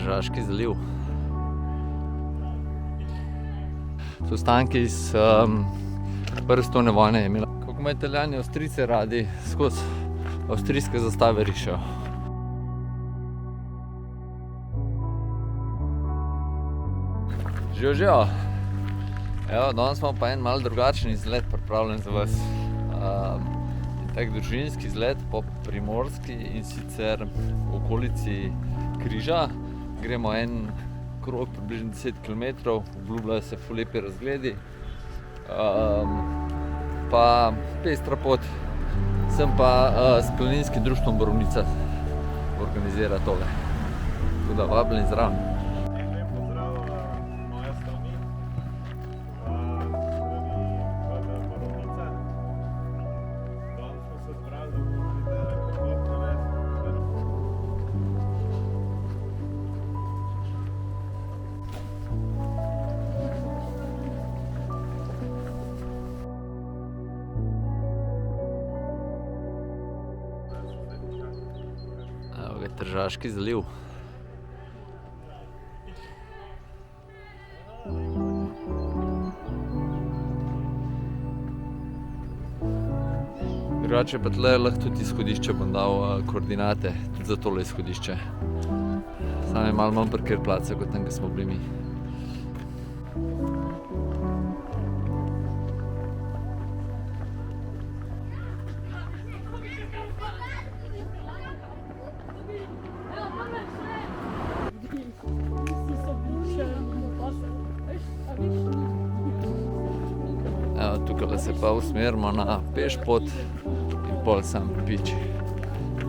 Tržaški zaliv. So ostanki iz prve svetovne vojne je imela. Kako ima Italijani Avstrijce radi, skozi avstrijske zastave rišejo. Živijo. Evo, danes smo pa en malo drugačen izlet pripravljen za vas. Tak družinski izlet po Primorski in sicer v okolici Križa. Gremo en krog, približno 10 km, obljubljajo se ful lepi razgledi. Pa pestra pot. Sem pa s Planinskim društvom Borovnica organizira tole. Tako da vabljeni zraven. Tržaški zaliv. Drugače pa tle lahko tudi izhodišče, bom dal koordinate tudi za tole izhodišče. Sam je malo manj parkir placa kot tam, ko smo bili mi. Tukaj se pa usmerimo na pešpot in pol sam piči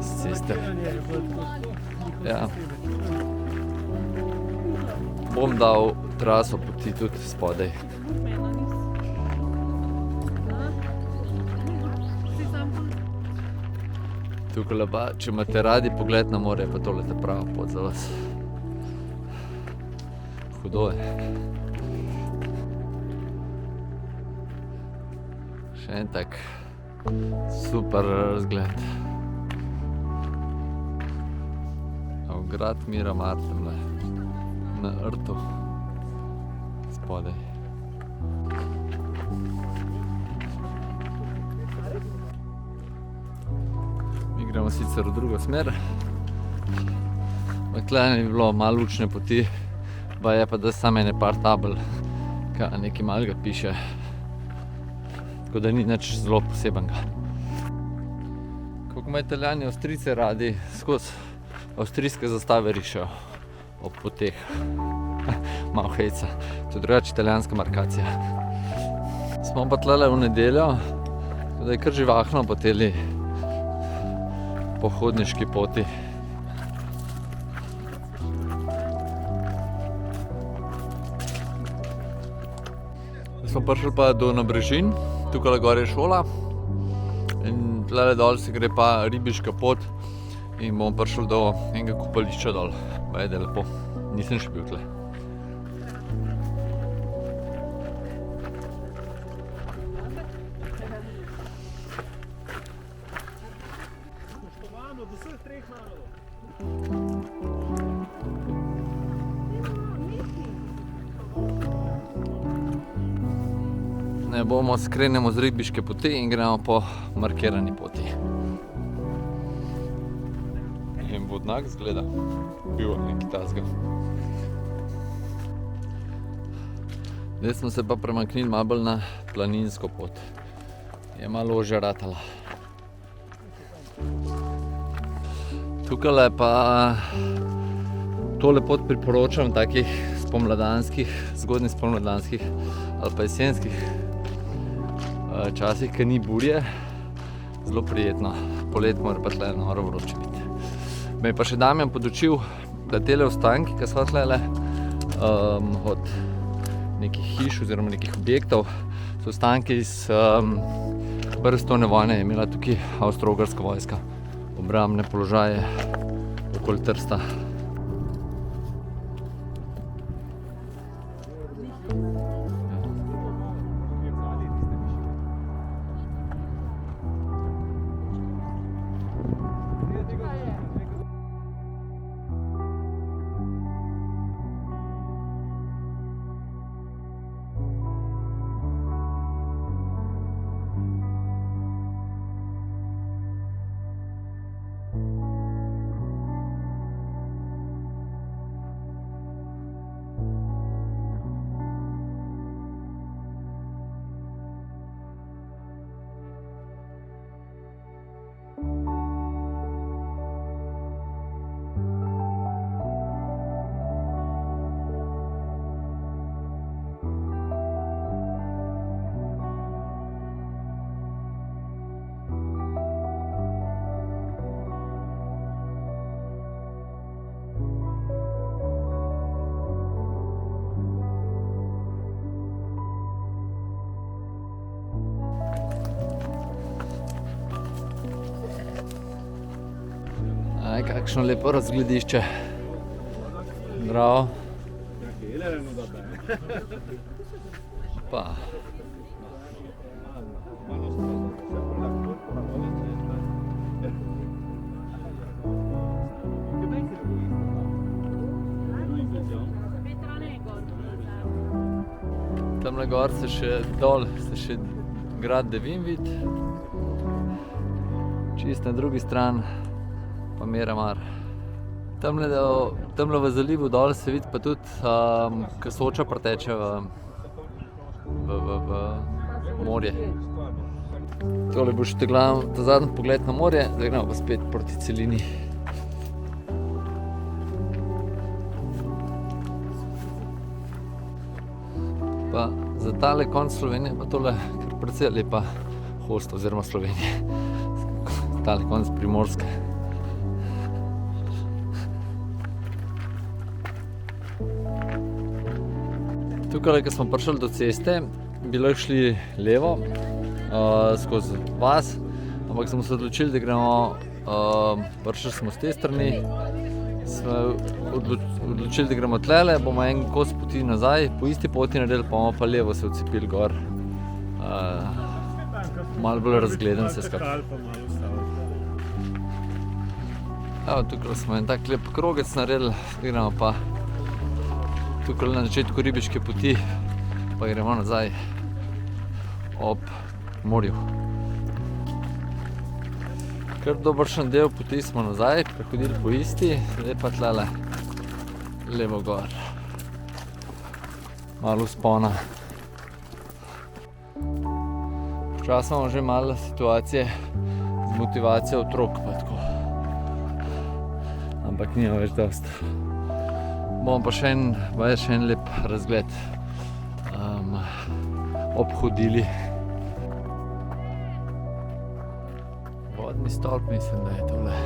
z ceste. Ja. Bom dal traso poti tudi spodaj. Tukaj pa, če imate radi pogled na morje, pa tole je prava pot za vas. Hudo je. Še en tak super razgled. Grad Miramar tamle na rtu spodaj. Mi gremo sicer v drugo smer. Tle je bilo malo učne poti, je pa da samo ene par tabel, kaj nekaj malega piše. Tako da ni nič zelo posebenega. Kako ima Italijani Avstrijce radi, skozi avstrijske zastave rišejo ob poteh. Malo hejca, to je drugače italijanska markacija. Smo pa tlele v nedeljo, tako da je kar živahno po teli pohodniški poti. Smo prišli pa do Nabrežin. Tukaj gor je šola in tlele dol se gre pa ribiška pot in bomo prišli do enega kopališča dol. Bajde lepo, nisem še bil tle. Spoštovano do vseh treh narodov. Bomo skrenemo z ribiške poti in gremo po markirani poti. En vodnak zgleda, bil nekaj tasga. Zdaj smo se pa premaknili malo bolj na planinsko pot. Je malo ožja ratala. Tukaj pa tole pot priporočam takih spomladanskih, zgodnjih spomladanskih ali pa jesenskih časih, ko ni burje, zelo prijetno. Polet mora pa tle noro vroče biti. Me je pa še Damjan podučil, da tele ostanki, ki so tlele od nekih hiš oziroma nekih objektov, so ostanki iz prve svetovne vojne, je imela tukaj Avstro-Ogrska vojska obrambne položaje okoli Trsta. kakšno lepo razgledišče. Bravo. Pa. Tamle gor se še dol, se še grad Devinvit. Čist na drugi stran pa Miramar. Tamle v zalivu dol se vidi pa tudi, ko Soča preteče v morje. Tole bo še ta zadnji pogled na morje, zdaj gremo pa spet proti celini. Pa za tale konc Slovenije pa tole kar precej lepa host oziroma Slovenije. Tale konc Primorske. Tukaj, ko smo prišli do ceste, bi lahko šli levo skozi vas, ampak smo se odločili, da gremo, prišli smo z te strani, smo odločili, da gremo tlele, bomo en kos poti nazaj, po isti poti naredili, pa bomo pa levo se odcepili gor. Malo bolj razgleden se skupaj. Evo, tukaj smo en tak lep krogec naredili, gremo pa tukaj na začetku ribiške poti, pa gremo nazaj ob morju. Kar dobršen del poti smo nazaj, prehodili po isti, zdaj pa tlele levo gor. Malo vzpona. Včasih imamo že malo situacije z motivacijo otrok pa tako. Ampak nima več dost. Bomo pa še en lep razgled obhodili. Vodni stolp mislim, da je tole.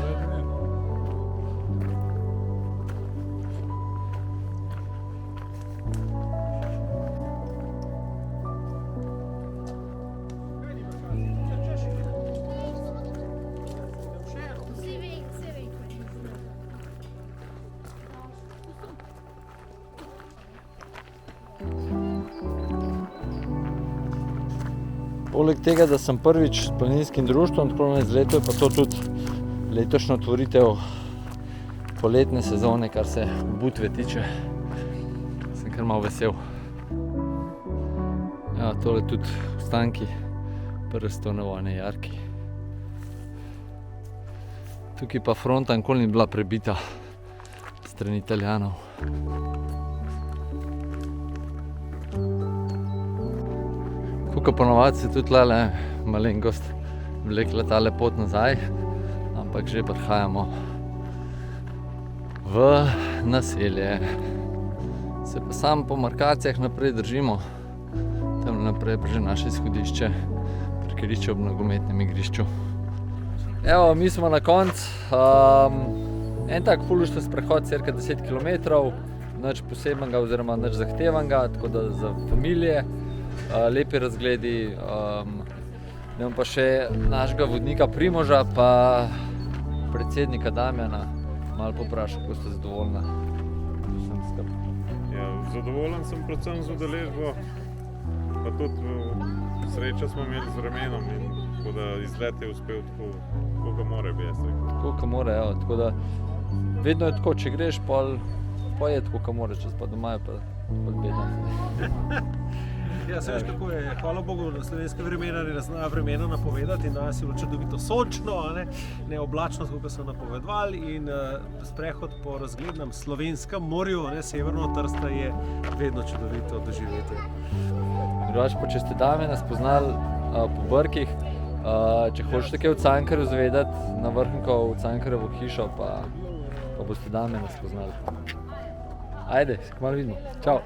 Poleg tega, da sem prvič s planinskim društvom tako na izletu, je pa to tudi letošnjo otvoritev poletne sezone, kar se Budve tiče. Sem kar malo vesel. Ja, tole tudi ostanki prve svetovne vojne jarki. Tukaj pa fronta nikoli ni bila prebita strani Italijanov. Tukaj ponovadi se tudi tlele malenkost vlekla tale pot nazaj, ampak že prihajamo v naselje. Se pa samo po markacijah naprej držimo, tam naprej pa že naše izhodišče, parkirišče ob nogometnem igrišču. Evo, mi smo na koncu, en tak fulušten sprehod, cirka 10 km, nič posebnega oziroma nič zahtevanega, tako da za familije. Lepi razgledi, imam pa še našega vodnika Primoža pa predsednika Damjana malo poprašal, kako ste zadovoljna. Ja, zadovoljen sem predvsem z udeležbo, pa tudi srečo smo imeli z vremenom in tako da izlet je uspel tako, koliko more bi jaz rekel. Koliko more, ja, tako da vedno je tako, če greš, pa je koliko more, čez pa doma je pa bedno. Ja, se veš kako je, hvala Bogu, slovenska vremena ne zna vremena napovedati, danes je bilo čudovito sončno, ne oblačno, kot so napovedovali, in sprehod po razglednem slovenskem morju, severno od Trsta, je vedno čudovito doživeti. Drugače pa, če ste Damjana spoznali po Brkih, če hočete kaj v Cankarju zvedeti, na vrhnko v Cankarjevo hišo, pa boste Damjana spoznali. Ajde, se kmalu vidimo. Čau!